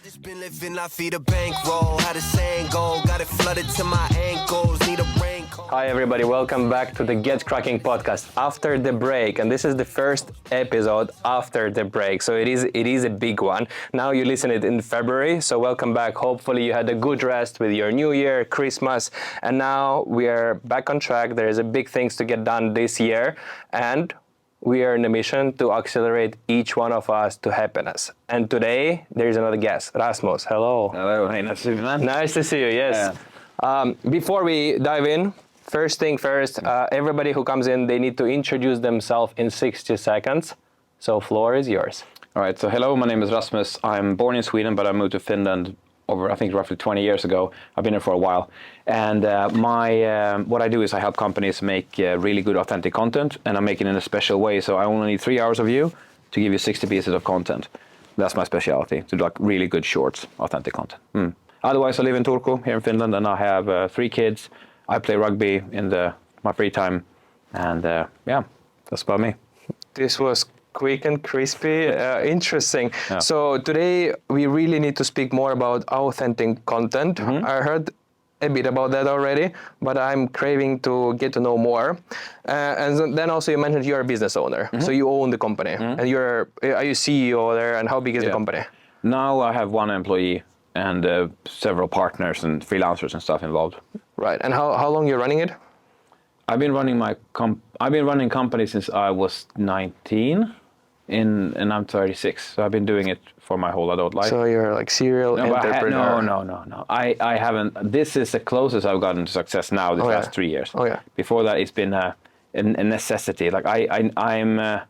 just been living life for the bankroll. How the saying go? Got it flooded to my ankles. Need a raincoat. Hi everybody, welcome back to the Get Cracking podcast after the break, and this is the first episode after the break, so it is a big one. Now you listen it in February, so welcome back. Hopefully you had a good rest with your New Year, Christmas, and now we are back on track. There is a big things to get done this year, and we are in a mission to accelerate each one of us to happiness. And today, there is another guest, Rasmus. Hello. Hello, hey, nice to see you, man. Nice to see you, yes. Yeah. Before we dive in, first thing first, everybody who comes in, they need to introduce themselves in 60 seconds. So floor is yours. All right, so hello, my name is Rasmus. I'm born in Sweden, but I moved to Finland over, I think, roughly 20 years ago. I've been here for a while. And what I do is I help companies make really good, authentic content, and I make it in a special way. So I only need 3 hours of you to give you 60 pieces of content. That's my specialty, to do like really good shorts, authentic content. Otherwise, I live in Turku, here in Finland, and I have 3 kids. I play rugby in my free time, and yeah, that's about me. This was quick and crispy, interesting. Yeah. So today we really need to speak more about authentic content. Mm-hmm. I heard a bit about that already, but I'm craving to get to know more. And then also you mentioned you're a business owner, mm-hmm. so you own the company, mm-hmm. and are you CEO there, and how big is the company? Now I have 1 employee and several partners and freelancers and stuff involved. Right, and how long you're running it? I've been running companies since I was 19. And I'm 36, so I've been doing it for my whole adult life. So you're like serial entrepreneur? No. I haven't. This is the closest I've gotten to success now, the last 3 years. Oh, yeah. Before that, it's been a necessity. Like I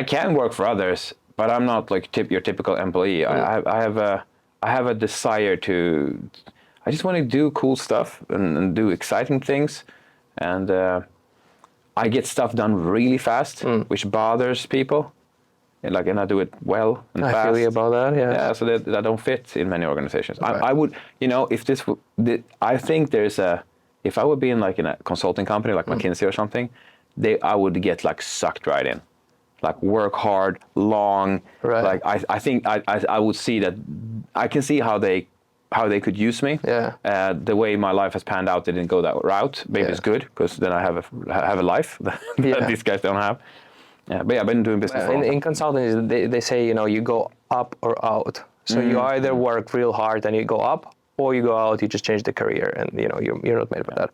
can work for others, but I'm not like your typical employee. I have a desire to. I just want to do cool stuff and do exciting things, and I get stuff done really fast, which bothers people. And I do it well and fast. I feel you about that, yeah. Yeah, so that don't fit in many organizations. Right. I would, I think if I would be in a consulting company like McKinsey or something, I would get sucked right in. Like work hard, long. Right. I think I would see that, I can see how they could use me. Yeah. The way my life has panned out, they didn't go that route. Maybe it's good, because then I have a life that these guys don't have. Yeah, but I've been doing business for a long time. In consulting, they say, you go up or out. So you either work real hard and you go up, or you go out, you just change the career, and you're not made for that.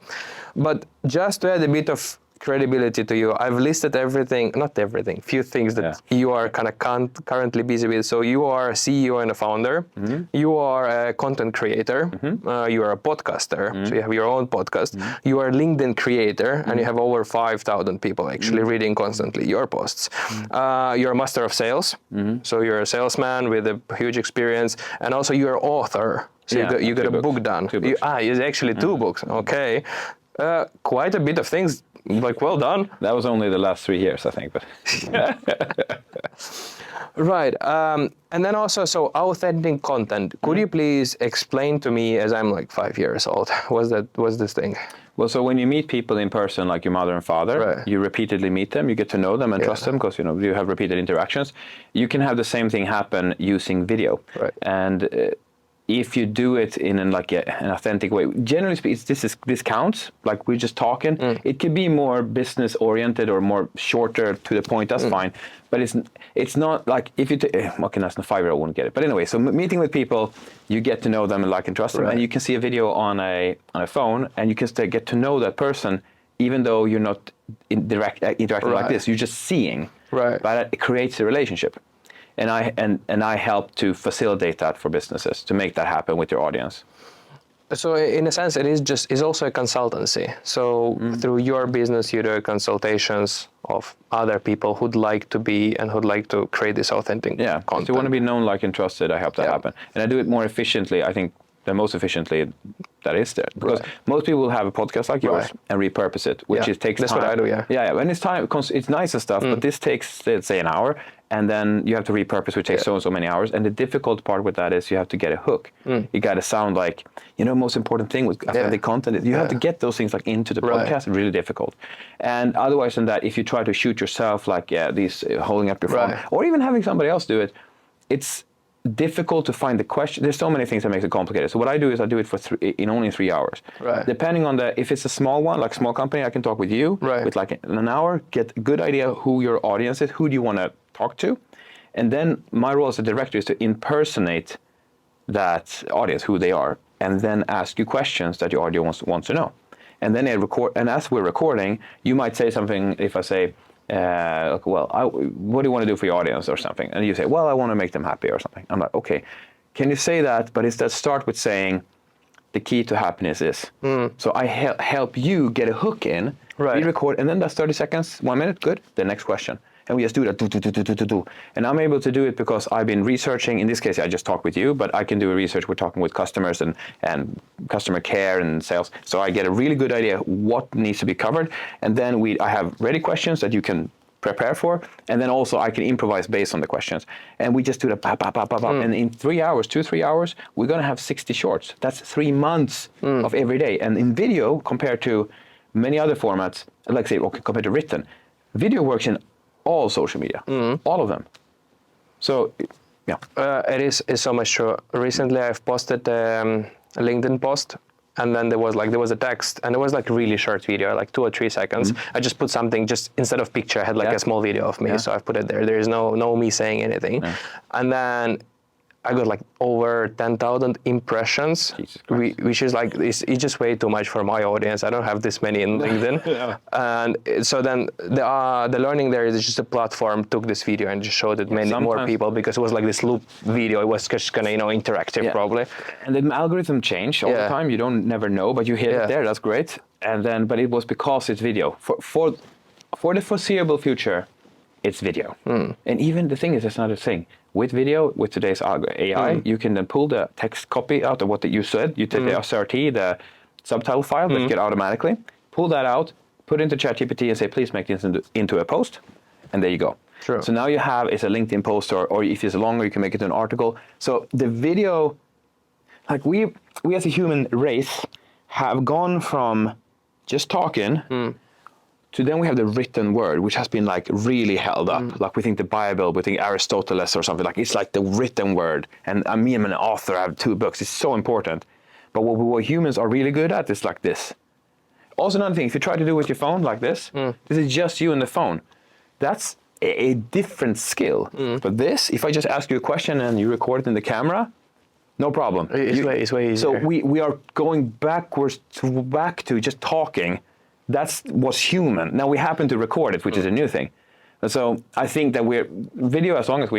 But just to add a bit of credibility to you, I've listed few things that you are kind of currently busy with. So you are a CEO and a founder, you are a content creator, you are a podcaster, so you have your own podcast, you are a LinkedIn creator, and you have over 5,000 people actually reading constantly your posts. You're a master of sales, so you're a salesman with a huge experience, and also you're an author, so you got a book done. It's actually 2 books, okay. Quite a bit of things. Well done. That was only the last 3 years, I think. But right. And then also, so authentic content. Could you please explain to me, as I'm 5 years old, what's this thing? Well, so when you meet people in person, like your mother and father, you repeatedly meet them, you get to know them and trust them, because you have repeated interactions. You can have the same thing happen using video. Right. And if you do it in an authentic way, generally speaking, this counts. Like we're just talking. It could be more business oriented or more shorter to the point. That's fine. But it's not like if you okay, that's a 5-year-old wouldn't get it. But anyway, so meeting with people, you get to know them and like and trust them, and you can see a video on a phone, and you can still get to know that person, even though you're not interacting like this. You're just seeing. Right. But it creates a relationship. And I help to facilitate that for businesses, to make that happen with your audience. So in a sense, it's also a consultancy. So through your business, you do consultations of other people who'd like to be and who'd like to create this authentic content. If you want to be known, like, and trusted, I help that happen. And I do it more efficiently, I think, the most efficiently that is there. Because most people will have a podcast like yours and repurpose it, which it takes time. That's what I do, Yeah, and it's time, it's nice and stuff, but this takes, let's say, an hour, and then you have to repurpose, which takes so and so many hours. And the difficult part with that is you have to get a hook. You got to sound like, most important thing with authentic content is you have to get those things into the podcast. Really difficult. And otherwise than that, if you try to shoot yourself, these holding up your phone, or even having somebody else do it, difficult to find the question. There's so many things that makes it complicated. So what I do is I do it for in only 3 hours. Right. Depending on if it's a small one, like small company, I can talk with you with like an hour, get a good idea who your audience is, who do you want to talk to, and then my role as a director is to impersonate that audience, who they are, and then ask you questions that your audience wants to know. And then I record, and as we're recording, you might say something. If I say, what do you want to do for your audience or something? And you say, well, I want to make them happy or something. I'm like, okay, can you say that? But instead start with saying, the key to happiness is. So I help you get a hook in, we record, and then that's 30 seconds, 1 minute, good, the next question. And we just do that, do. And I'm able to do it because I've been researching. In this case, I just talk with you, but I can do a research. We're talking with customers and customer care and sales. So I get a really good idea what needs to be covered. And then I have ready questions that you can prepare for. And then also I can improvise based on the questions. And we just do the And in 3 hours, 2-3 hours, we're going to have 60 shorts. That's 3 months of every day. And in video, compared to many other formats, like say, okay, compared to written, video works in all social media, all of them. So, yeah. It is so much true. Recently, I've posted a LinkedIn post, and then there was a text, and it was like really short video, like 2 or 3 seconds. I just put something, just instead of picture, I had like a small video of me, so I've put it there. There is no me saying anything. And then I got like over 10,000 impressions, which is like, it's just way too much for my audience. I don't have this many in LinkedIn. And so then the learning there is just a platform took this video and just showed it many more people, because it was like this loop video. It was just kind of, interactive probably. And the algorithm changed all the time. You don't never know, but you hit it there. That's great. And then, but it was because it's video. For the foreseeable future, it's video. And even the thing is, that's another thing. With video, with today's AI, you can then pull the text copy out of what you said. You take the SRT, the subtitle file that you get automatically, pull that out, put it into ChatGPT and say, please make this into a post. And there you go. Sure. So now you have, it's a LinkedIn post, or if it's longer, you can make it an article. So the video, like we as a human race have gone from just talking to then we have the written word, which has been like really held up. Like we think the Bible, we think Aristotle or something, like it's like the written word. And me, I'm an author, I have 2 books, it's so important. But what humans are really good at is like this. Also another thing, if you try to do it with your phone like this is just you and the phone. That's a different skill. But this, if I just ask you a question and you record it in the camera, no problem. It's way easier. So we are going back to just talking. That was human. Now we happen to record it, which is a new thing. And so I think that video, as long as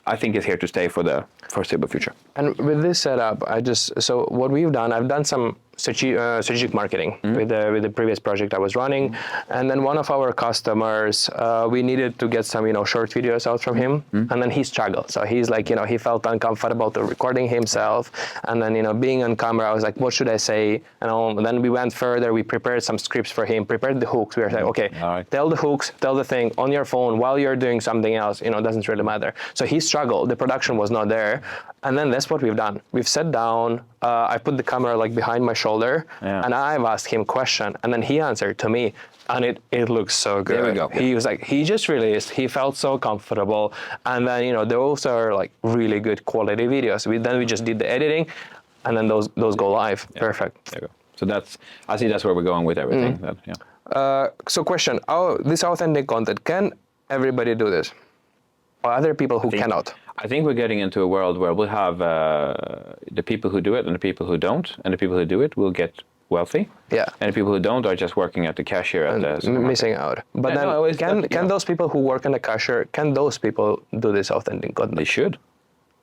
I think is here to stay for the foreseeable future. And with this setup, so what we've done, I've done some strategic marketing with the previous project I was running. And then one of our customers, we needed to get some, short videos out from him. And then he struggled. So he's like, he felt uncomfortable to recording himself. And then, being on camera, I was like, what should I say? And then we went further. We prepared some scripts for him, prepared the hooks. We were like, okay, tell the hooks, tell the thing on your phone while you're doing something else. It doesn't really matter. So he struggled. The production was not there. And then that's what we've done. We've sat down. I put the camera like behind my shoulder, and I've asked him a question, and then he answered to me, and it looks so good. There we go. He was like, he just released. He felt so comfortable, and then those are like really good quality videos. Then we just did the editing, and then those go live. Yeah. Perfect. There you go. So I think that's where we're going with everything. So question: this authentic content, can everybody do this, or other people who cannot? I think we're getting into a world where we'll have the people who do it and the people who don't, and the people who do it will get wealthy. Yeah. And the people who don't are just working at the cashier at the supermarket. Missing out. But then can those people who work in the cashier, can those people do this authentic content? They should.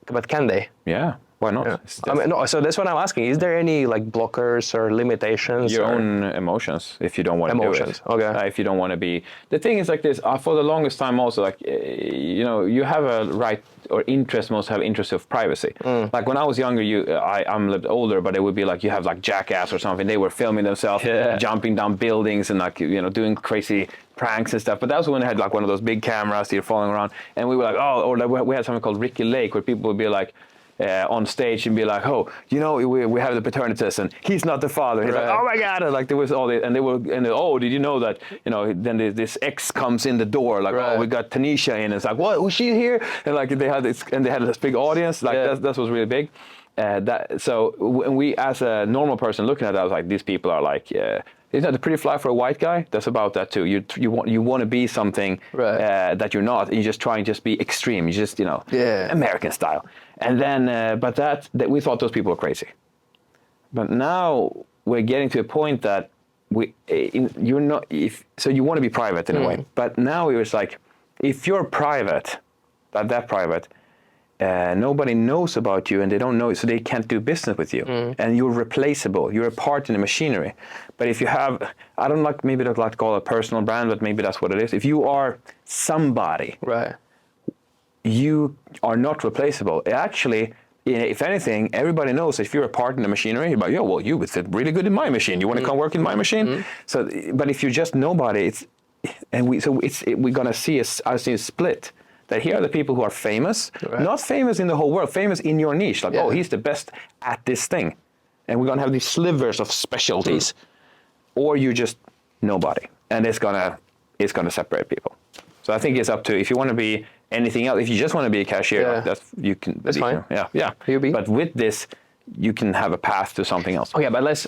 But can they? Yeah. Why not? Yeah. No, so that's what I'm asking. Is there any like blockers or limitations? Your own emotions, if you don't want to do it. Okay. If you don't want to be... The thing is like this, for the longest time also, like, you have a right or interest, most have interest of privacy. Like when I was younger, I'm a little older, but it would be like you have like Jackass or something. They were filming themselves, jumping down buildings and like, doing crazy pranks and stuff. But that was when they had like one of those big cameras, you're following around. And we were like, or we had something called Ricky Lake, where people would be like, on stage and be like, oh, you know, we have the paternity test and he's not the father. He's like, oh my God. And like there was all this, and they were, and oh, did you know that, you know, then this ex comes in the door, like, oh, we got Tanisha in. And it's like, what, was she here? And like they had this big audience, like that was really big. So when we, as a normal person looking at that, I was like, these people are like, isn't that pretty fly for a white guy? That's about that too. You want to be something that you're not. You just try and just be extreme. You just, you know, American style. And then, but that we thought those people were crazy. But now we're getting to a point that you're not. So you want to be private in a way. But now it was like, if you're private, that private. Nobody knows about you and they don't know, so they can't do business with you. And you're replaceable. You're a part in the machinery. But if you have, I don't like to call it a personal brand, but maybe that's what it is. If you are somebody, you are not replaceable. Actually, if anything, everybody knows if you're a part in the machinery, you're like, yo, well, you would fit really good in my machine. You want to come work in my machine? So, but if you're just nobody, we're gonna see a split. That here are the people who are famous, not famous in the whole world, famous in your niche. Like, oh, he's the best at this thing. And we're going to have these slivers of specialties. Or you're just nobody. And it's going to separate people. So I think it's up to, if you want to be anything else, if you just want to be a cashier, that's fine. Yeah. But with this, you can have a path to something else. Okay, but let's...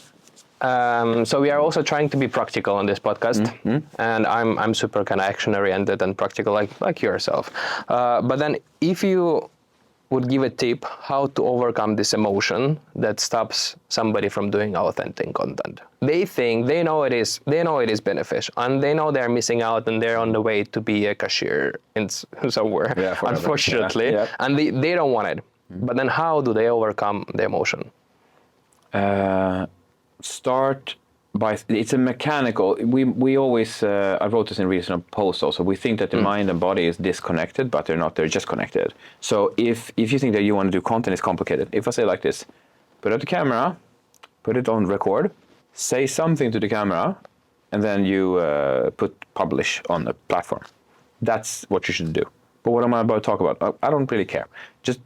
so we are also trying to be practical on this podcast, and I'm super kind of action oriented and practical, like yourself. But then, if you would give a tip how to overcome this emotion that stops somebody from doing authentic content, they know it is beneficial, and they know they're missing out, and they're on the way to be a cashier in somewhere, unfortunately, and they don't want it. But then, how do they overcome the emotion? Start by, it's a mechanical, we always, I wrote this in recent posts also, we think that the mind and body is disconnected, but they're not, they're just connected. So if you think that you want to do content, it's complicated. If I say like this, put up the camera, put it on record, say something to the camera, and then you put publish on the platform. That's what you should do. But what am I about to talk about? I don't really care. Just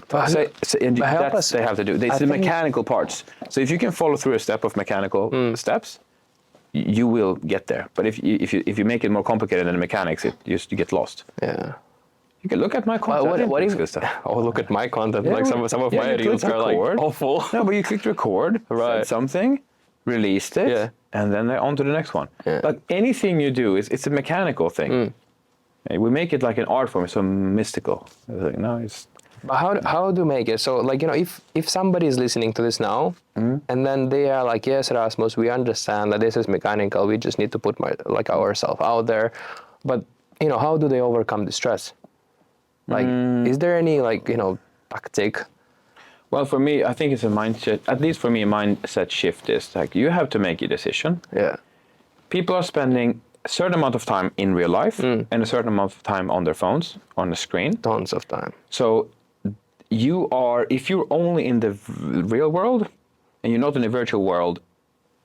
they have to do. It's the mechanical parts. So if you can follow through a step of mechanical steps, you will get there. But if you make it more complicated than the mechanics, you get lost. Yeah. You can look at my content. What if? Oh, look at my content. Like some of my reels are like awful. No, but you clicked record, said something, released it, and then they're on to the next one. Yeah. Like anything you do, it's a mechanical thing. We make it like an art form, so mystical. It's like, no, it's. But how do you make it? So, like, you know, if somebody is listening to this now, and then they are like, yes, Rasmus, we understand that this is mechanical. We just need to put ourselves out there. But, you know, how do they overcome the stress? Like, is there any, like, you know, tactic? Well, for me, I think it's a mindset. At least for me, a mindset shift is like, you have to make a decision. Yeah. People are spending a certain amount of time in real life and a certain amount of time on their phones, on the screen. Tons of time. So if you're only in the real world and you're not in the virtual world,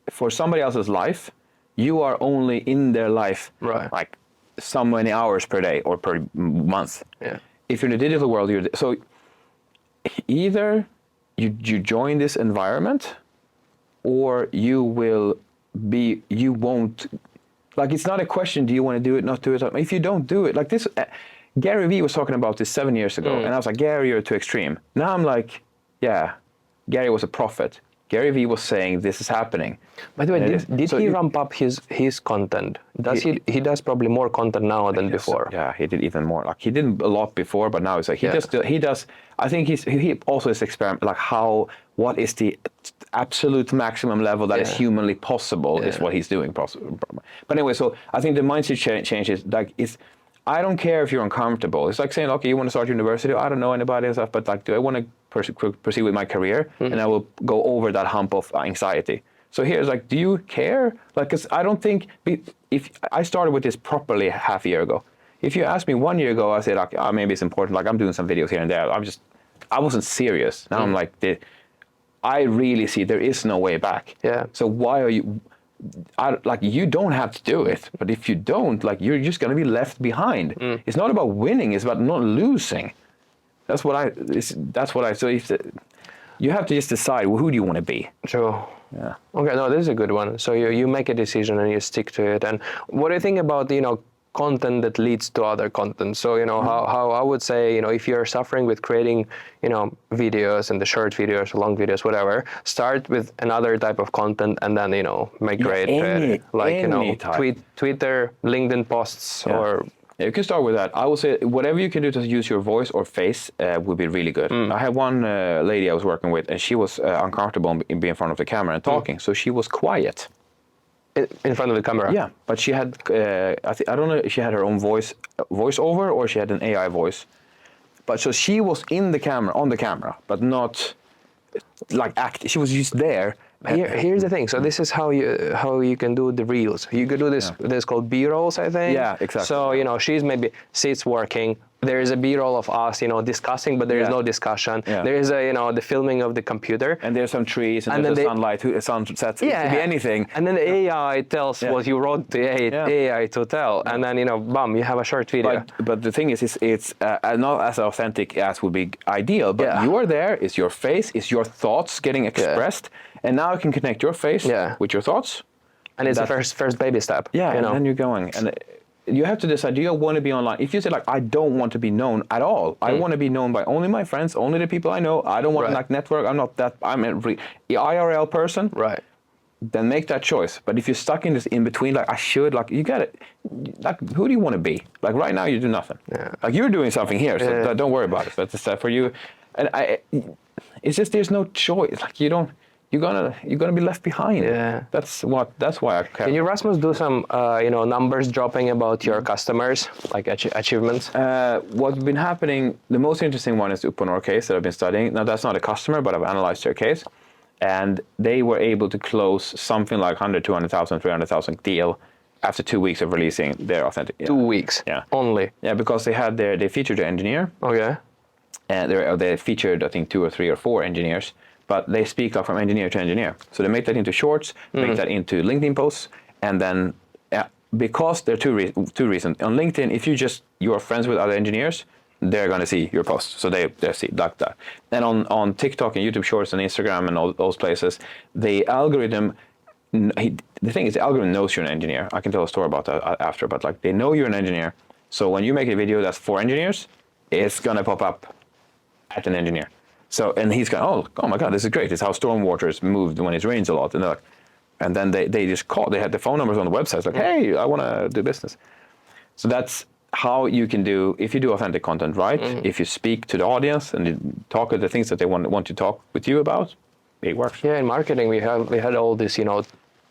for somebody else's life, you are only in their life like so many hours per day or per month. Yeah. If you're in the digital world, so either you join this environment or you won't, like, it's not a question, do you want to do it, not do it? If you don't do it, like this, Gary Vee was talking about this 7 years ago, and I was like, Gary, you're too extreme. Now I'm like, yeah, Gary was a prophet. Gary Vee was saying this is happening. By the way, did he ramp up his content? He does probably more content now than before. Yeah, he did even more. Like, he did a lot before, but now it's like he does. I think he also is experiment, like what is the absolute maximum level that is humanly possible is what he's doing. But anyway, so I think the mindset change is like I don't care if you're uncomfortable. It's like saying, okay, you want to start university? I don't know anybody and stuff, but like, do I want to proceed with my career? And I will go over that hump of anxiety. So here's like, do you care? Like, because I don't think, if I started with this properly half a year ago. If you asked me 1 year ago, I said, like, oh, maybe it's important. Like, I'm doing some videos here and there. I wasn't serious. Now I'm like, I really see there is no way back. Yeah. So why are you... you don't have to do it, but if you don't, like, you're just going to be left behind. It's not about winning, it's about not losing. That's what I. So if you have to just decide who do you want to be. True. Yeah. Okay, no, this is a good one. So you make a decision and you stick to it. And what do you think about, content that leads to other content? So, how I would say, if you're suffering with creating, videos and the short videos, long videos, whatever, start with another type of content and then, make great, Twitter, LinkedIn posts, or... Yeah, you can start with that. I would say whatever you can do to use your voice or face would be really good. I had one lady I was working with, and she was uncomfortable in being in front of the camera and talking, so she was quiet. In front of the camera? Yeah, but she had, I don't know if she had her own voiceover or she had an AI voice. But so she was on the camera, but not like acting. She was just there. Here's the thing. So this is how you can do the reels. You could do this. Yeah. There's called B-rolls, I think. Yeah, exactly. So she's working. There is a B-roll of us, discussing, but there is no discussion. Yeah. There is the filming of the computer. And there's some trees, and there's sunsets. Yeah. It could be anything. And then the AI tells what you wrote the AI to tell, and then bam, you have a short video. But the thing is, it's not as authentic as would be ideal. But you are there. It's your face. It's your thoughts getting expressed. And now you can connect your face with your thoughts. And it's the first baby step. Yeah, and then you're going. And you have to decide, do you want to be online? If you say, I don't want to be known at all. I want to be known by only my friends, only the people I know. I don't want to network. I'm an IRL person. Right. Then make that choice. But if you're stuck in this in between, you got it. Who do you want to be? Right now, you do nothing. Yeah. You're doing something here, so don't worry about it. But it's for you. And it's just there's no choice. You're gonna be left behind. Yeah, that's why I care. Can you, Rasmus, do some numbers dropping about your customers, like achievements? What's been happening? The most interesting one is the Uponor case that I've been studying. Now that's not a customer, but I've analyzed their case, and they were able to close something like 100, 200,000, 300,000 deal after 2 weeks of releasing their authentic. 2 weeks. Yeah. Only. Yeah, because they featured the engineer. Okay. And they featured, I think, 2 or 3 or 4 engineers. But they speak from engineer to engineer. So they make that into shorts, make that into LinkedIn posts, and then because there are two reasons. On LinkedIn, if you're friends with other engineers, they're going to see your posts. So they see like that. And on TikTok and YouTube Shorts and Instagram and all those places, the algorithm, the thing is, the algorithm knows you're an engineer. I can tell a story about that after, but they know you're an engineer. So when you make a video that's for engineers, it's going to pop up at an engineer. So, and he's going, oh my God, this is great. It's how stormwater is moved when it rains a lot. And then they just call. They had the phone numbers on the website. Hey, I want to do business. So that's how you can do, if you do authentic content right, if you speak to the audience and you talk about the things that they want to talk with you about, it works. Yeah, in marketing, we had all this,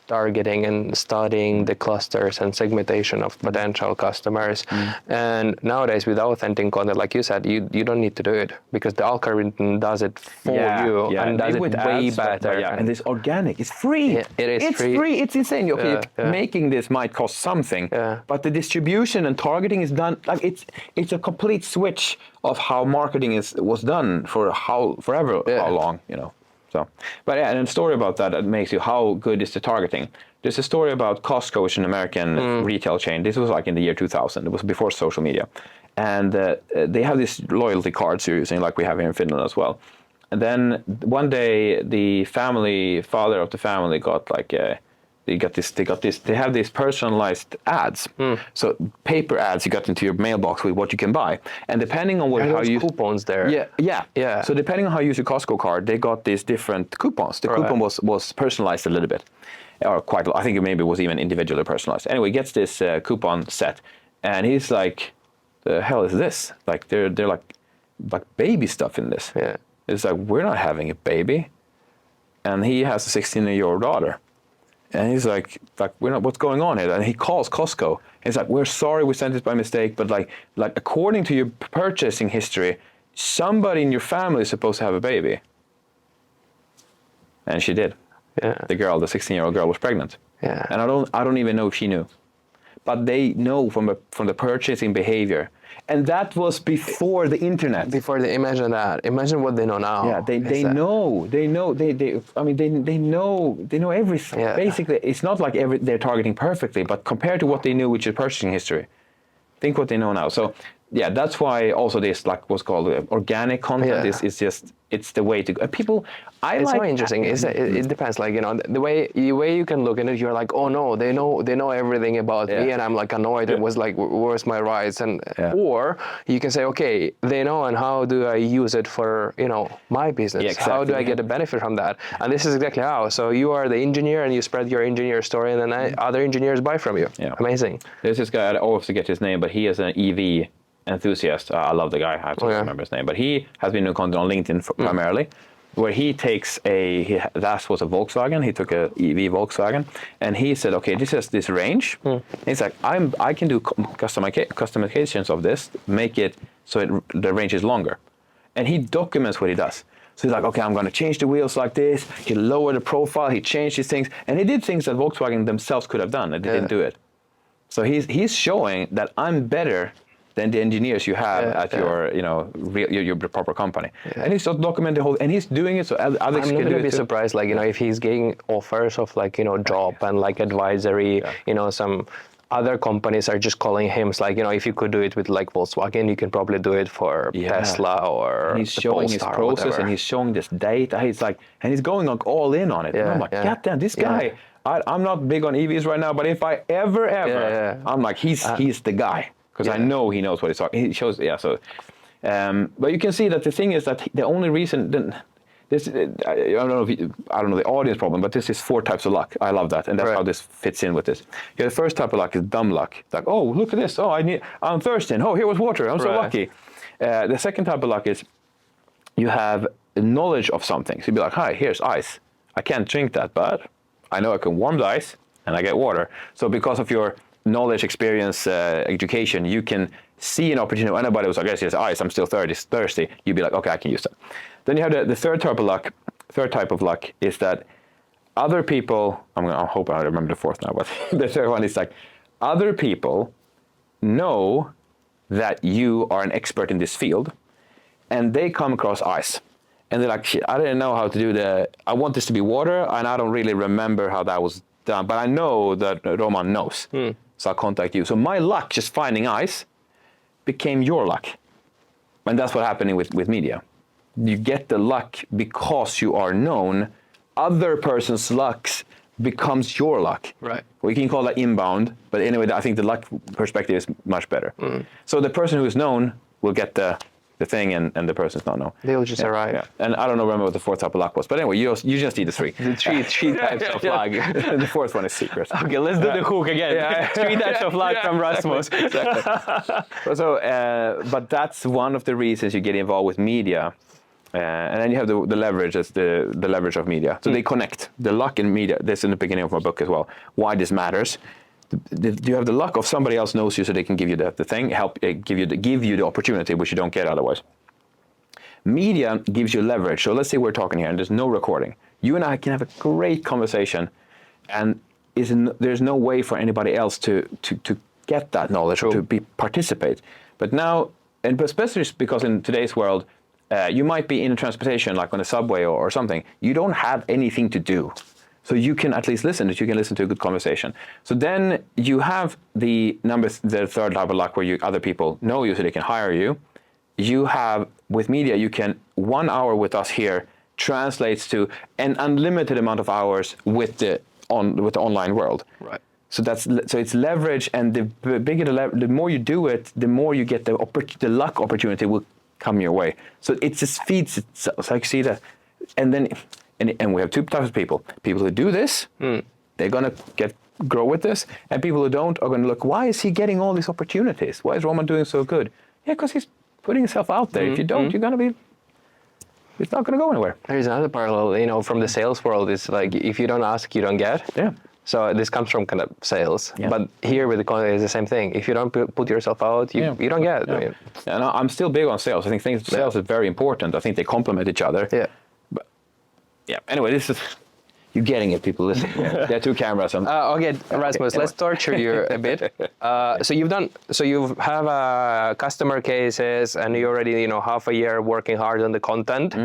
targeting and studying the clusters and segmentation of potential customers. And nowadays with authentic content, like you said, you don't need to do it because the algorithm does it for you and does it way better. And it's organic. It's free. Yeah, it's free. It's insane. Okay, making this might cost something, but the distribution and targeting is done. It's a complete switch of how marketing was done for how long, So, but and a story about that makes you, how good is the targeting? There's a story about Costco, which is an American retail chain. This was in the year 2000. It was before social media. And they have these loyalty cards you're using, like we have here in Finland as well. And then one day, the father of the family got they have these personalized ads. So paper ads you got into your mailbox with what you can buy. And depending on how you coupons there. Yeah. So depending on how you use your Costco card, they got these different coupons. The coupon was personalized a little bit. Or quite a lot. I think it was even individually personalized. Anyway, he gets this coupon set. And he's like, the hell is this? They're like baby stuff in this. Yeah. It's we're not having a baby. And he has a 16-year-old daughter. And he's like what's going on here? And he calls Costco. He's like, we're sorry we sent it by mistake, but according to your purchasing history, somebody in your family is supposed to have a baby. And she did. Yeah. The 16-year-old girl was pregnant. Yeah. And I don't even know if she knew. But they know from the purchasing behavior. And that was before the internet. Imagine that. Imagine what they know now. Yeah, they know. They know everything. Yeah. Basically, it's not like they're targeting perfectly, but compared to what they knew, which is purchasing history, think what they know now. So yeah, that's why also this like what's called organic content Yeah. is just it's the way to go. People, It's so interesting. It depends. Like, you know, the way you can look at it, you're like, oh no, they know everything about me, and I'm like annoyed. It was like, where's my rights? And or you can say, okay, they know, and how do I use it for, you know, my business? Yeah, exactly. How do I get a benefit from that? And this is exactly how. So you are the engineer, and you spread your engineer story, and then other engineers buy from you. Yeah. Amazing. There's this guy, I always forget his name, but he is an EV enthusiast. I love the guy. I have to remember his name, but he has been doing content on LinkedIn primarily, where he takes that was a Volkswagen. He took a EV Volkswagen, and he said, okay, this is this range. He's like, I can do customizations of this, make it so the range is longer, and he documents what he does. So he's like, okay, I'm going to change the wheels like this. He lowered the profile. He changed these things, and he did things that Volkswagen themselves could have done, and they didn't do it. So he's showing that I'm better than the engineers you have at your, you know, your proper company. And he's just documenting the whole, and he's doing it so others can do it. I'm not going to be surprised, like, you know, if he's getting offers of like, you know, job and like advisory, you know, some other companies are just calling him. It's like, you know, if you could do it with like Volkswagen, you can probably do it for Tesla or. And he's showing his process and he's showing this data. He's like, and he's going like all in on it. And I'm like, God damn, this guy. I'm not big on EVs right now, but if I ever, I'm like, he's the guy. Because I know he knows what he's talking. He shows, so. But you can see that the thing is that the only reason, I don't know the audience problem, but this is 4 types of luck. I love that, and that's how this fits in with this. Yeah, the first type of luck is dumb luck. Like, oh, look at this. Oh, I'm thirsty. Oh, here was water. I'm so lucky. The second type of luck is you have knowledge of something. So you'd be like, hi, here's ice. I can't drink that, but I know I can warm the ice and I get water. So because of your knowledge, experience, education, you can see an opportunity. Anybody was like, yes, here's ice, I'm still thirsty. You'd be like, okay, I can use that. Then you have the third type of luck. Third type of luck is that other people, I hope I remember the fourth now, but the third one is like, other people know that you are an expert in this field, and they come across ice. And they're like, shit, I didn't know how to do I want this to be water, and I don't really remember how that was done, but I know that Roman knows. So I'll contact you. So my luck just finding ice became your luck. And that's what's happening with media. You get the luck because you are known. Other person's luck becomes your luck. Right. We can call that inbound, but anyway, I think the luck perspective is much better. So the person who is known will get the thing, and the person's not known. They'll just arrive. Yeah. And I don't remember what the fourth type of luck was, but anyway, you just need the 3. The three types of luck. The fourth one is secret. Okay, let's do the hook again. 3 types of luck from Rasmus. Exactly. So, but that's one of the reasons you get involved with media. And then you have the leverage as the leverage of media. So they connect the luck in media. This in the beginning of my book as well. Why this matters. You have the luck of somebody else knows you, so they can give you the thing, help give you the opportunity, which you don't get otherwise. Media gives you leverage. So let's say we're talking here, and there's no recording. You and I can have a great conversation, and there's no way for anybody else to get that knowledge or to participate. But now, and especially because in today's world, you might be in transportation, like on a subway or something. You don't have anything to do. So you can at least listen. You can listen to a good conversation. So then you have the third type of luck where other people know you, so they can hire you. You have with media, you can 1 hour with us here translates to an unlimited amount of hours with the online world. Right. So it's leverage, and the bigger the more you do it, the more you get the luck opportunity will come your way. So it just feeds itself. So I see that, and then. And we have 2 types of people. People who do this, they're going to grow with this. And people who don't are going to look, why is he getting all these opportunities? Why is Roman doing so good? Yeah, because he's putting himself out there. If you don't, it's not going to go anywhere. There's another parallel, you know, from the sales world. It's like, if you don't ask, you don't get. Yeah. So this comes from kind of sales. Yeah. But here with the content is the same thing. If you don't put yourself out, you don't get. Yeah. I mean, and I'm still big on sales. I think sales is very important. I think they complement each other. Yeah. Yeah. Anyway, you're getting it, people. Listen. There are 2 cameras. Okay, Rasmus, let's torture you a bit. So you have customer cases, and you already, half a year working hard on the content.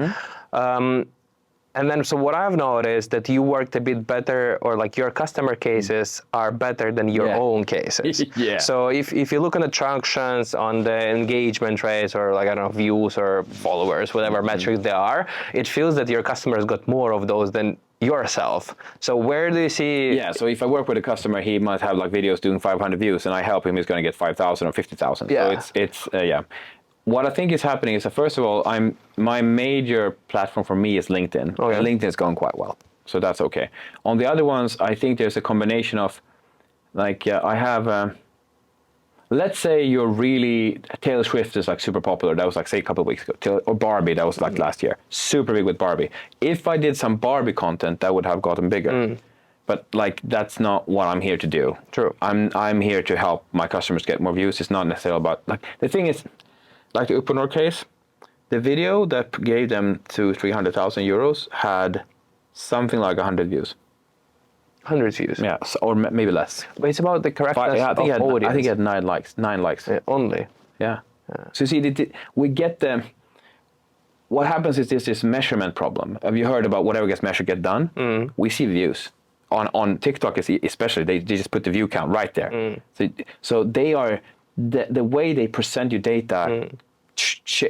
And then, so what I've noticed that you worked a bit better, or like your customer cases are better than your own cases. Yeah. So if you look at the tractions on the engagement rates, or like, I don't know, views or followers, whatever metrics they are, it feels that your customers got more of those than yourself. So where do you see? Yeah, so if I work with a customer, he might have like videos doing 500 views, and I help him, he's going to get 5,000 or 50,000. Yeah. So it's yeah. What I think is happening is that, first of all, my major platform for me is LinkedIn. Okay. LinkedIn is going quite well, so that's okay. On the other ones, I think there's a combination of, like, I have, let's say you're really, Taylor Swift is like super popular. That was like, say, a couple of weeks ago. Or Barbie, that was like last year. Super big with Barbie. If I did some Barbie content, that would have gotten bigger. But like, that's not what I'm here to do. True. I'm here to help my customers get more views. It's not necessarily about, like, the thing is, like the Uponor case, the video that gave them to 300,000 euros had something like 100 views. 100 views. Yeah, so, or maybe less. But it's about the correctness of audience. I think it had 9 likes. 9 likes. Yeah, only. Yeah. So you see, we get the. What happens is this measurement problem. Have you heard about whatever gets measured get done? We see views. On TikTok, especially, they just put the view count right there. So they are the way they present you data.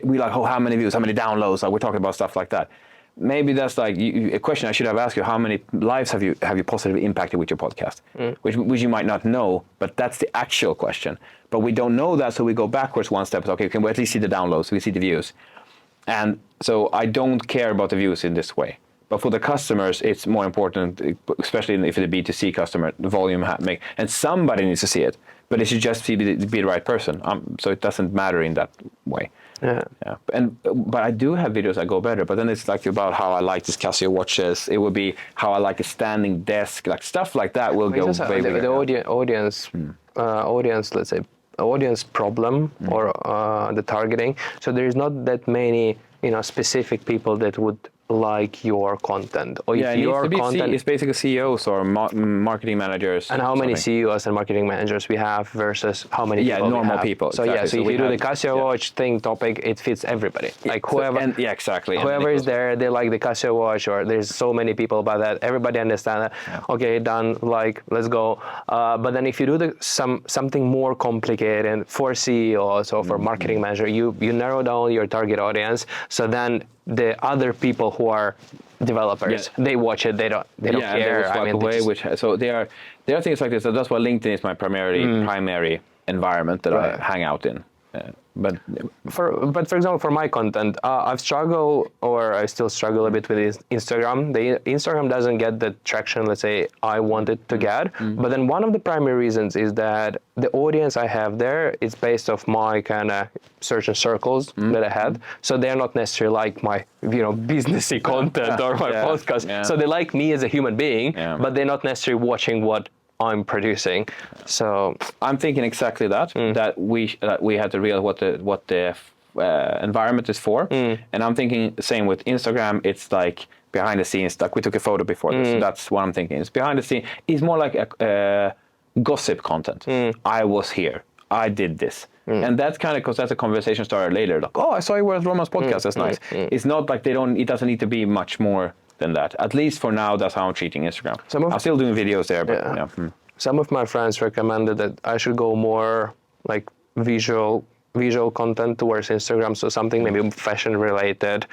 We like, oh, how many views, how many downloads? Like, we're talking about stuff like that. Maybe that's like a question I should have asked you. How many lives have you positively impacted with your podcast? Which you might not know, but that's the actual question. But we don't know that, so we go backwards one step. Okay, can we at least see the downloads? We see the views. And so I don't care about the views in this way. But for the customers, it's more important, especially if it's a B2C customer, the volume and somebody needs to see it. But it should just be the right person. So it doesn't matter in that way. Yeah. But I do have videos that go better. But then it's like about how I like these Casio watches. It would be how I like a standing desk, like stuff like that will go way bigger. The audience, let's say, audience problem or the targeting. So there is not that many, specific people that would like your content, or if your content it's basically CEOs or marketing managers. And how many CEOs and marketing managers we have versus how many people normal we have. people. So exactly. so if you do the Casio watch thing topic, it fits everybody. Like whoever, exactly. Whoever is there, they like the Casio watch, or there's so many people about that. Everybody understand that. Yeah. Okay, done. Like, let's go. But then if you do something more complicated for CEOs or for marketing manager, you narrow down your target audience. So then the other people who are developers, they watch it. They don't care. So there are things like this. So that's why LinkedIn is my primary environment that I hang out in. But for example, for my content, I've struggled, or I still struggle a bit with Instagram. The Instagram doesn't get the traction, let's say, I want it to get. But then one of the primary reasons is that the audience I have there is based off my kind of certain circles that I had. So they're not necessarily like my, businessy content or my podcast. Yeah. So they like me as a human being, but they're not necessarily watching what I'm producing. So I'm thinking exactly that we had to realize what the environment is for, and I'm thinking the same with Instagram. It's like behind the scenes. Like, we took a photo before this. So that's what I'm thinking. It's behind the scenes. It's more like a gossip content. I was here. I did this. And that's kind of because that's a conversation started later. Like, oh, I saw you were at Roman's podcast. That's nice. It's not like it doesn't need to be much more than that. At least for now, that's how I'm treating Instagram. I'm still doing videos there, but Some of my friends recommended that I should go more like visual content towards Instagram, so something maybe fashion related,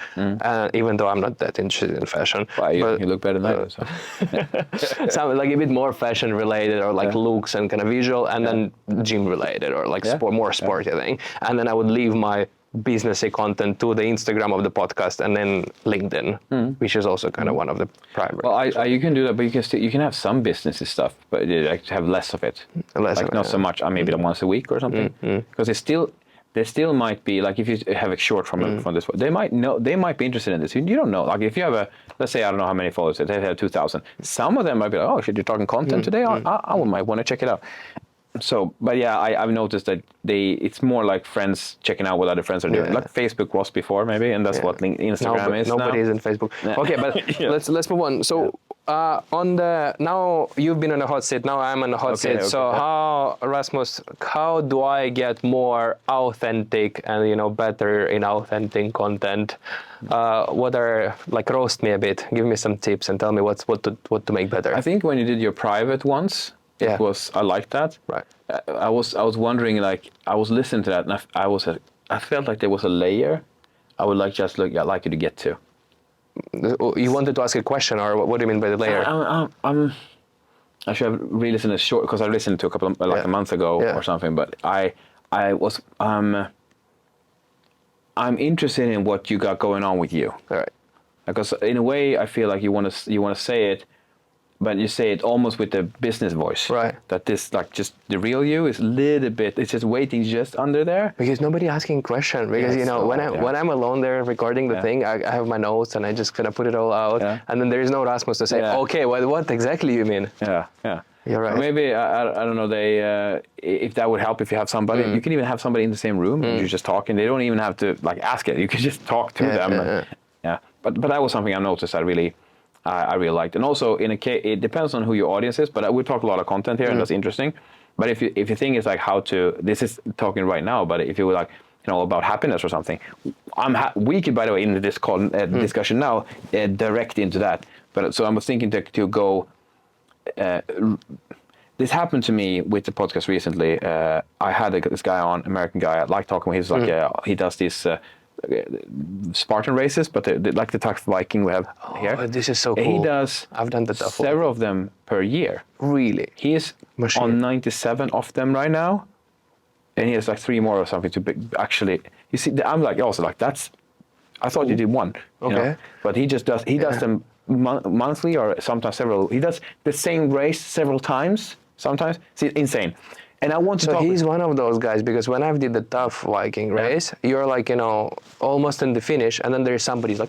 even though I'm not that interested in fashion. You look better than that. So. Something like a bit more fashion related, or like looks and kind of visual, and then gym related, or like more sporty thing. And then I would leave my businessy content to the Instagram of the podcast, and then LinkedIn, which is also kind of one of the primary. Well, you can do that, but you can have some businessy stuff, but you have less of it. Not so much. Maybe once a week or something, because there still might be, like, if you have a short from this, they might be interested in this. You don't know. Like, if you have let's say, I don't know how many followers they have 2,000. Some of them might be like, oh, shit, you're talking content today? I might want to check it out. but yeah, I've noticed that it's more like friends checking out what other friends are doing. Yeah. Like Facebook was before, maybe, and that's what Instagram is Nobody now. is in Facebook. Yeah. Okay, but Yeah. let's move on. So now you've been on a hot seat. Now I'm on a hot seat. Okay, So yeah. how, Rasmus? How do I get more authentic and better in authentic content? What are roast me a bit? Give me some tips and tell me what to make better. I think when you did your private ones, Yeah. I liked that. Right. I was wondering, like, I was listening to that, and I felt like there was a layer I would like you to get to. You wanted to ask a question, or what do you mean by the layer? I should have re-listened to short, because I listened to a couple of, a month ago or something. But I'm interested in what you got going on with you. All right. Because in a way, I feel like you want to say it, but you say it almost with the business voice. Right. That this, just the real you is a little bit, it's just waiting just under there. Because nobody asking question. Because when I'm alone there recording the thing, I have my notes and I just kind of put it all out, and then there is no Rasmus to say, okay, what exactly you mean? Yeah. You're right. Or maybe I don't know. If that would help, if you have somebody, you can even have somebody in the same room and you're just talking. They don't even have to ask it. You can just talk to them. Yeah. But that was something I noticed. I really liked. And also it depends on who your audience is. But we talk a lot of content here, and that's interesting. But if you think it's how to, this is talking right now. But if you were about happiness or something, we could, by the way, in this discussion now, direct into that. But so I was thinking to go. This happened to me with the podcast recently. I had this guy on, American guy. I like talking with him. He's he does these Spartan races, but like the Tax Viking we have here. This is so cool. He does. I've done that before. Several of them per year. Really? He is on 97 of them right now, and he has 3 more or something to actually. You see, I'm that's. I thought you did one. Okay. But he just does. He does them monthly or sometimes several. He does the same race several times. Sometimes it's insane. And I want to talk. So he's one of those guys, because when I did the tough Viking race, you're almost in the finish, and then there's somebody's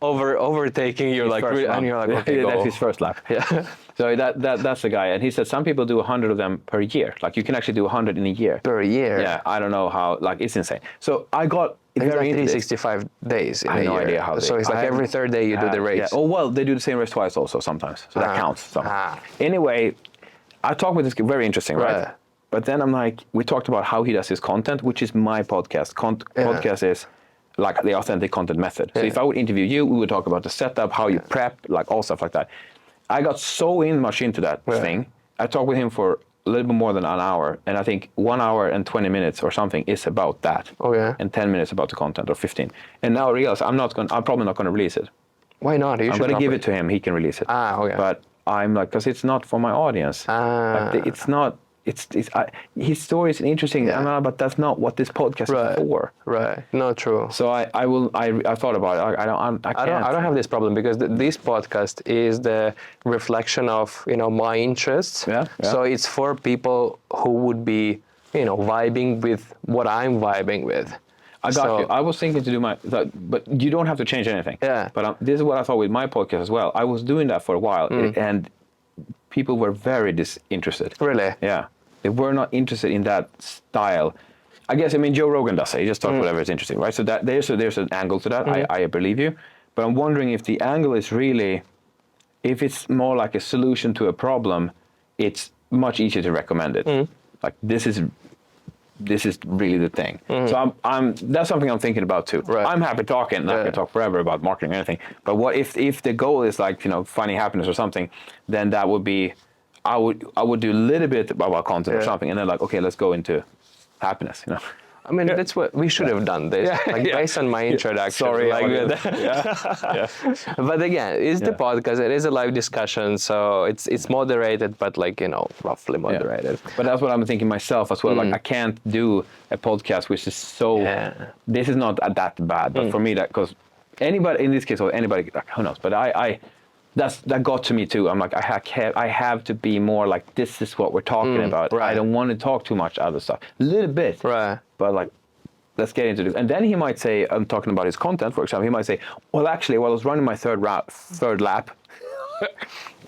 overtaking you, and you're like, okay, that's his first lap. Yeah. So that's the guy, and he said some people do 100 of them per year. You can actually do 100 in a year. Per year. Yeah, I don't know how. It's insane. So I got very into 365 days in I have no idea how. So it's every third day you do the race. Yeah. Oh well, they do the same race twice also sometimes, so that counts. So. Anyway, I talked with this guy, very interesting, right? But then we talked about how he does his content, which is my podcast. Podcast is the authentic content method. So if I would interview you, we would talk about the setup, how you prep, all stuff like that. I got so much into that thing. I talked with him for a little bit more than an hour, and I think 1 hour and 20 minutes or something is about that. Okay. And 10 minutes about the content, or 15. And now I realize I'm probably not going to release it. Why not? I'm going to give it to him. He can release it. Okay. But I'm because it's not for my audience. It's not. His story is interesting, but that's not what this podcast is for. Right. No, true. So I thought about it. I don't have this problem, because this podcast is the reflection of my interests. Yeah. So it's for people who would be vibing with what I'm vibing with. I got you. I was thinking to do but you don't have to change anything. Yeah. But this is what I thought with my podcast as well. I was doing that for a while, and people were very disinterested. Really? Yeah. They were not interested in that style. I guess, Joe Rogan does it. He just talks whatever is interesting, right? So that there's an angle to that. I believe you. But I'm wondering if the angle is really, if it's more like a solution to a problem, it's much easier to recommend it. This is really the thing. So that's something I'm thinking about too. Right. I'm happy talking. Not gonna talk forever about marketing or anything. But what if the goal is finding happiness or something, then that would be, I would do a little bit about content or something, and then okay, let's go into happiness. That's what we should have done this, based on my introduction. Sorry, But again, it's the podcast. It is a live discussion, so it's moderated, but roughly moderated. Yeah. But that's what I'm thinking myself as well. I can't do a podcast which is so. This is not that bad, but for me, because anybody in this case, or anybody, who knows? But that got to me too. I'm I have to be more this is what we're talking about. Right. I don't want to talk too much other stuff. A little bit. Right. But let's get into this. And then he might say, I'm talking about his content, for example, he might say, well, actually, while I was running my third lap,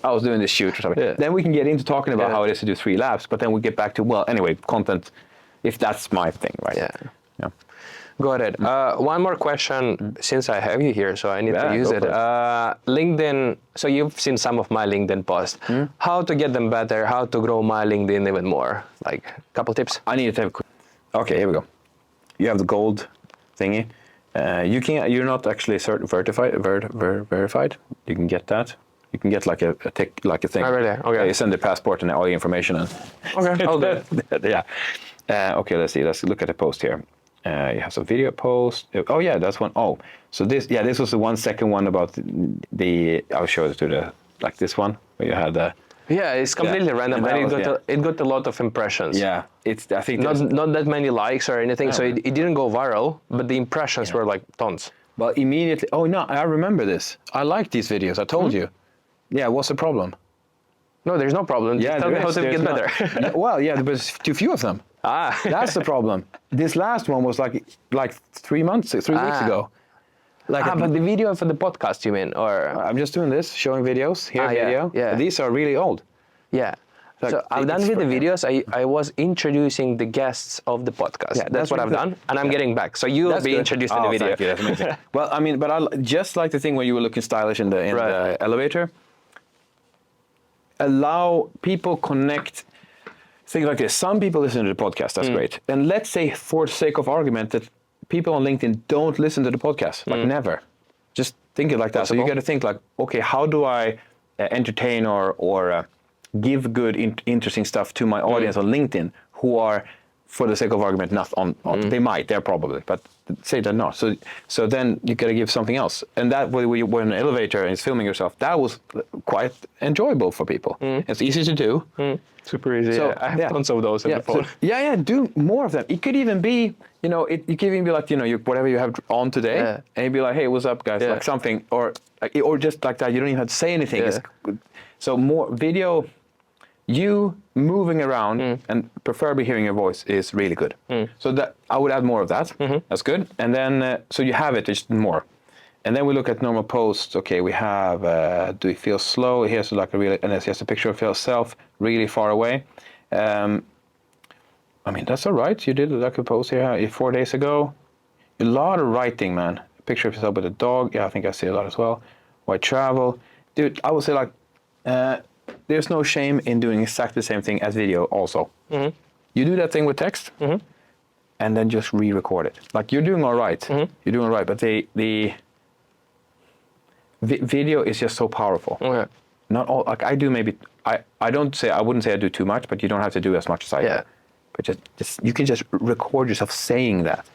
I was doing this shoot or something. Yeah. Then we can get into talking about Yeah. how it is to do 3 laps, but then we get back to, well, anyway, content, if that's my thing, right? Yeah. Got it. One more question, since I have you here, so I need to use go it. for it. LinkedIn, so you've seen some of my LinkedIn posts. How to get them better, how to grow my LinkedIn even more? Like, a couple tips? I need to have. Okay, here we go. You have the gold thingy. You're not actually verified. You can get that. You can get like a thing. Oh, really? Okay. You send the passport and all the information in. Okay, I'll do it. Yeah. Okay, let's see. Let's look at the post here. You have some video post. Oh yeah, that's one. Oh, so this was the 1 second one about the. I'll show it to like this one where you had the. Yeah, it's completely random, And and it got a lot of impressions. Yeah, I think Not that many likes or anything, so it didn't go viral, but the impressions were like tons. Well, immediately. Oh no, I remember this. I like these videos. I told you. Yeah, what's the problem? No, there's no problem. Yeah, Tell me how to get better. Well, yeah, there's too few of them. That's the problem. This last one was like 3 weeks ago. But the video for the podcast, you mean, or? I'm just doing this, showing videos. Here, video. Yeah. These are really old. Yeah. Like, So I've done with the videos. I was introducing the guests of the podcast. Yeah, that's what I've done, and I'm getting back. So you'll be introduced in the video. Thank you. That's amazing. Well, I mean, but I just like the thing when you were looking stylish in the elevator. Allow people connect. Think like this. Some people listen to the podcast. That's great. And let's say, for the sake of argument, that people on LinkedIn don't listen to the podcast. Like never. Just think it like that. Possible. So you got to think like, okay, how do I entertain or give good, interesting stuff to my audience on LinkedIn who are, for the sake of argument, not on they might, they're probably, but say they're not. So then you got to give something else. And that when you were in an elevator and it's filming yourself, that was quite enjoyable for people. It's easy to do. Super easy. So, I have tons of those in the phone. Do more of them. It could even be, it could even be like, whatever you have on today, and you'd be like, hey, what's up, guys? Like something, or just like that. You don't even have to say anything. Yeah. It's good. So more video, you moving around and preferably hearing your voice is really good. So that I would add more of that. That's good. And then, so you have it, just more. And then we look at normal posts. Okay, we have, do we feel slow? Here's like and there's just a picture of yourself really far away. I mean, that's all right. You did like a post here 4 days ago. A lot of writing, man. A picture of yourself with a dog. Yeah, I think I see a lot as well. Why travel? Dude, I would say like, there's no shame in doing exactly the same thing as video also. You do that thing with text and then just re-record it. Like you're doing all right. You're doing all right, but the video is just so powerful. Okay. Not all, like I do maybe, I wouldn't say I do too much, but you don't have to do as much as I do. But just you can just record yourself saying that.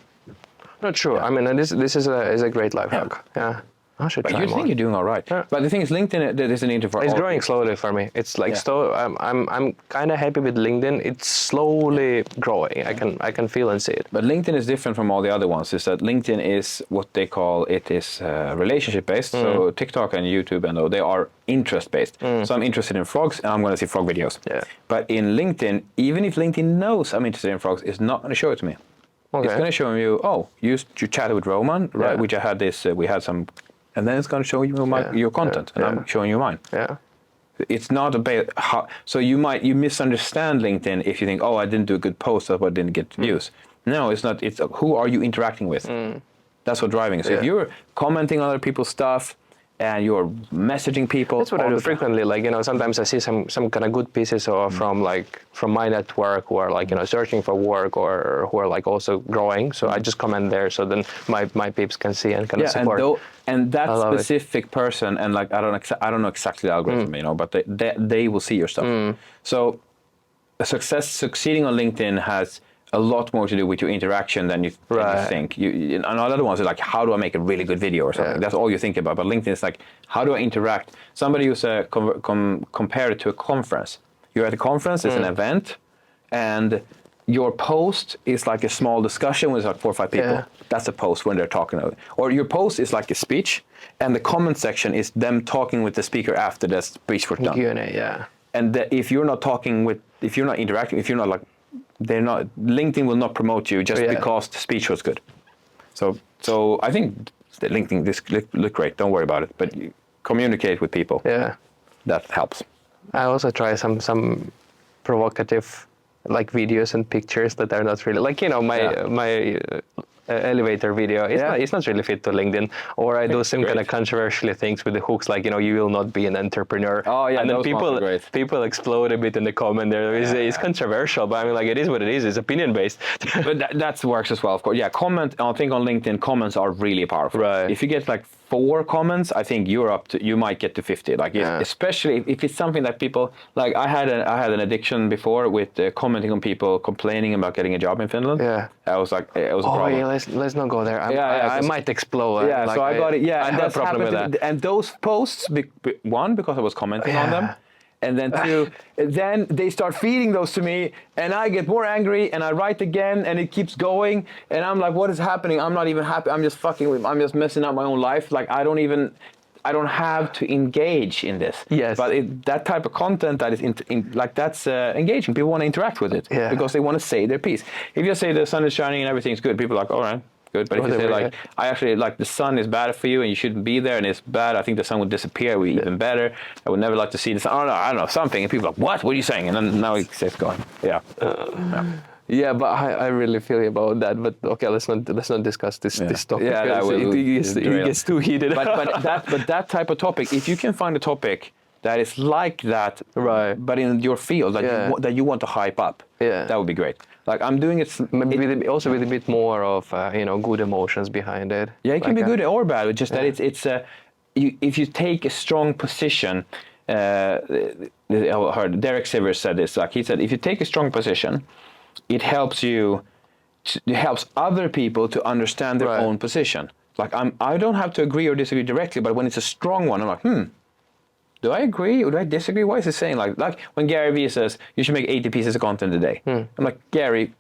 Not true. Yeah. I mean, this is a great life hack. Yeah. I should try more. You think you're doing all right. Yeah. But the thing is, LinkedIn, there's an interval. It's growing slowly for me. It's like I'm kind of happy with LinkedIn. It's slowly growing. I can feel and see it. But LinkedIn is different from all the other ones. Is that LinkedIn is what they call relationship based. So TikTok and YouTube and they are interest based. So I'm interested in frogs and I'm going to see frog videos. Yeah. But in LinkedIn, even if LinkedIn knows I'm interested in frogs, it's not going to show it to me. Okay. It's going to show you, you chatted with Roman, right? Which I had this. We had some. And then it's going to show you your content, and I'm showing you mine. Yeah. It's not about how. So you misunderstand LinkedIn if you think, I didn't do a good post, so I didn't get views. No, it's not. It's who are you interacting with? That's what's driving it. So if you're commenting on other people's stuff and you're messaging people, that's what I do frequently. Like sometimes I see some kind of good pieces from my network who are like searching for work or who are like also growing. So I just comment there, so then my peeps can see and kind of support. And that specific person, and like I don't know exactly the algorithm, but they will see your stuff. So succeeding on LinkedIn has a lot more to do with your interaction than you think. And other ones are like, how do I make a really good video or something? That's all you think about. But LinkedIn is like, how do I interact? Somebody used to compare it to a conference. You're at a conference, it's an event, and your post is like a small discussion with like 4 or 5 people. Yeah. That's a post when they're talking. Or your post is like a speech, and the comment section is them talking with the speaker after the speech was done. Q&A, yeah. And if you're not interacting, if you're not like, LinkedIn will not promote you just because the speech was good. So I think the LinkedIn, this look great. Don't worry about it. But communicate with people. Yeah. that helps. I also try some provocative like videos and pictures that are not really like my elevator video. It's not really fit to LinkedIn. Or I do some kind of controversial things with the hooks, like you will not be an entrepreneur. Oh yeah, and then those people explode a bit in the comment there. It's controversial, but I mean, like, it is what it is. It's opinion based. But that works as well, of course. Yeah, I think on LinkedIn comments are really powerful. Right. If you get like 4 comments, I think you might get to 50. Like especially if it's something that people like. I had an addiction before with commenting on people complaining about getting a job in Finland. Yeah. I was like, it was a problem. Yeah, let's not go there. I might explode. Yeah, like, so I got it. Yeah, I have a problem with that. And those posts, one, because I was commenting on them, and then 2, then they start feeding those to me, and I get more angry, and I write again, and it keeps going, and I'm like, what is happening? I'm not even happy. I'm just messing up my own life. Like, I don't have to engage in this. Yes. But that type of content that is that's engaging. People want to interact with it because they want to say their piece. If you say the sun is shining and everything's good, people are like, all right, good. But if you say like, I actually like the sun is bad for you and you shouldn't be there and it's bad, I think the sun would disappear. It would be even better. I would never like to see the sun. I don't know, something. And people are like, what? What are you saying? And then now it keeps going. Yeah. Yeah, but I really feel about that. But okay, let's not discuss this topic. Yeah, it gets too heated. But that type of topic, if you can find a topic that is like that, right? But in your field that you want to hype up, that would be great. Like I'm doing it maybe also with a bit more of good emotions behind it. Yeah, it can be good or bad. Just that it's if you take a strong position. I heard Derek Sivers said this. Like he said, if you take a strong position, it helps other people to understand their own position. Like I don't have to agree or disagree directly, but when it's a strong one, I'm like, do I agree or do I disagree? Why is he saying like when Gary Vee says you should make 80 pieces of content a day? I'm like, Gary,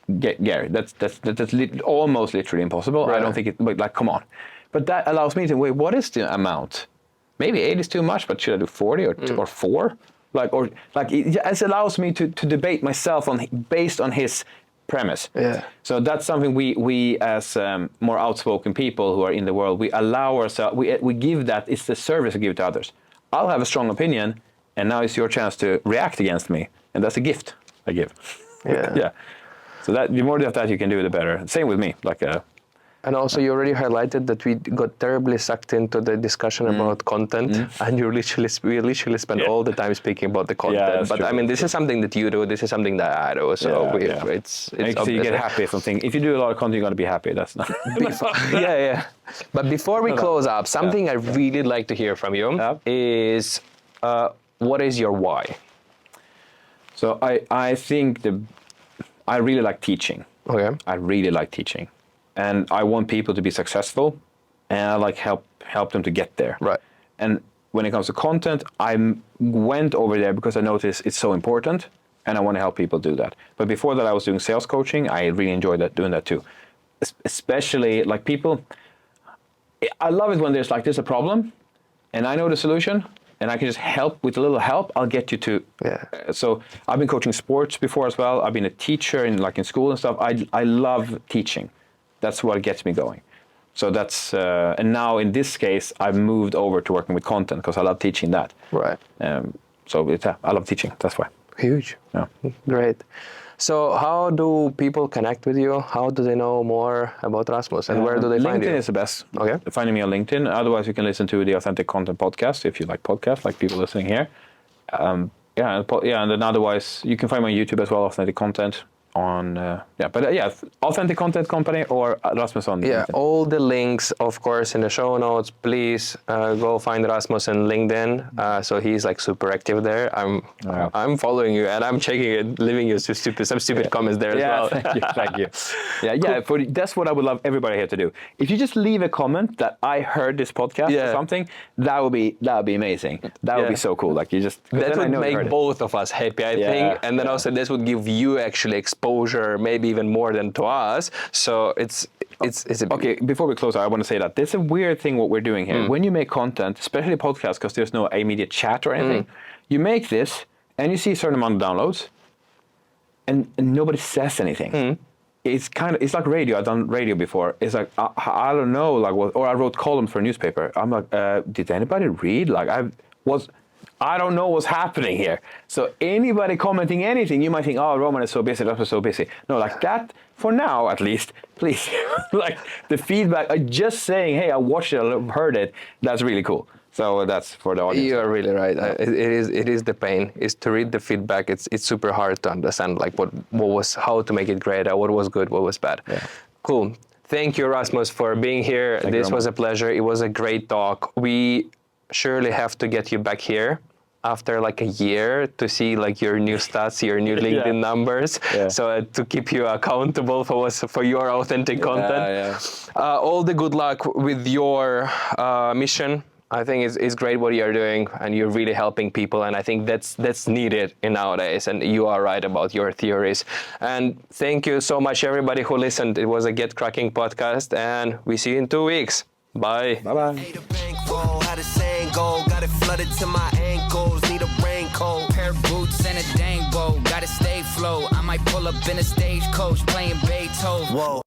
that's almost literally impossible. Right. I don't think it. But like, come on. But that allows me to wait. What is the amount? Maybe 8 is too much, but should I do 40 or 4? It allows me to debate myself based on his premise. Yeah. So that's something we as more outspoken people who are in the world, we allow ourselves, we give that, it's the service we give to others. I'll have a strong opinion, and now it's your chance to react against me, and that's a gift I give. Yeah. So that the more of that you can do, the better. Same with me. And also, you already highlighted that we got terribly sucked into the discussion about content, and we literally spend all the time speaking about the content. Yeah, but true. I mean, this is something that you do. This is something that I do. So it's so you get happy from things. If you do a lot of content, you're going to be happy. That's not. Yeah. But before we close up, something I really like to hear from you is what is your why? So I think I really like teaching. Okay. I really like teaching. And I want people to be successful, and I like help them to get there. Right. And when it comes to content, I went over there because I noticed it's so important, and I want to help people do that. But before that, I was doing sales coaching. I really enjoyed doing that too. Especially like people, I love it when there's a problem, and I know the solution, and I can just help with a little help. I'll get you to. Yeah. So I've been coaching sports before as well. I've been a teacher in school and stuff. I love teaching. That's what gets me going. So that's, and now in this case, I've moved over to working with content because I love teaching that. Right. So I love teaching. That's why. Huge. Yeah. Great. So how do people connect with you? How do they know more about Rasmus? And where do they find you? LinkedIn is the best. Okay. Finding me on LinkedIn. Otherwise, you can listen to the Authentic Content podcast if you like podcasts, like people listening here. And then otherwise, you can find me on YouTube as well, Authentic Content. Authentic Content Company or Rasmus on LinkedIn. Yeah, all the links, of course, in the show notes. Please go find Rasmus on LinkedIn. So he's super active there. I'm following you and I'm checking it, leaving you some stupid comments there as well. Thank you. Cool. That's what I would love everybody here to do. If you just leave a comment that I heard this podcast or something, that would be amazing. That would be so cool. That would make both of us happy, I think. And then also this would give you actually exposure, maybe even more than to us. So it's okay. Before we close, I want to say that there's a weird thing what we're doing here. When you make content, especially podcasts, because there's no immediate chat or anything, you make this and you see a certain amount of downloads, and nobody says anything. It's like radio. I've done radio before. It's like I don't know, or I wrote columns for a newspaper. I'm like, did anybody read? I don't know what's happening here. So anybody commenting anything, you might think, oh, Roman is so busy, Rasmus is so busy. No, like that, for now at least, please, like the feedback, just saying, hey, I watched it, I heard it, that's really cool. So that's for the audience. You're really right. It is the pain. Is to read the feedback. It's super hard to understand like what was, how to make it great, what was good, what was bad. Yeah. Cool. Thank you, Rasmus, for being here. This was a pleasure. It was a great talk. We surely have to get you back here after like a year to see like your new stats, your new LinkedIn numbers. Yeah. So to keep you accountable for your authentic content. All the good luck with your mission. I think it's great what you're doing, and you're really helping people, and I think that's needed in nowadays, and you are right about your theories. And thank you so much, everybody who listened. It was a Get Cracking podcast, and we see you in 2 weeks. Bye. Bye-bye. How the saying go, got it flooded to my ankles, need a raincoat. Pair of boots and a dang bow, gotta stay flow. I might pull up in a stagecoach playing Beethoven. Whoa.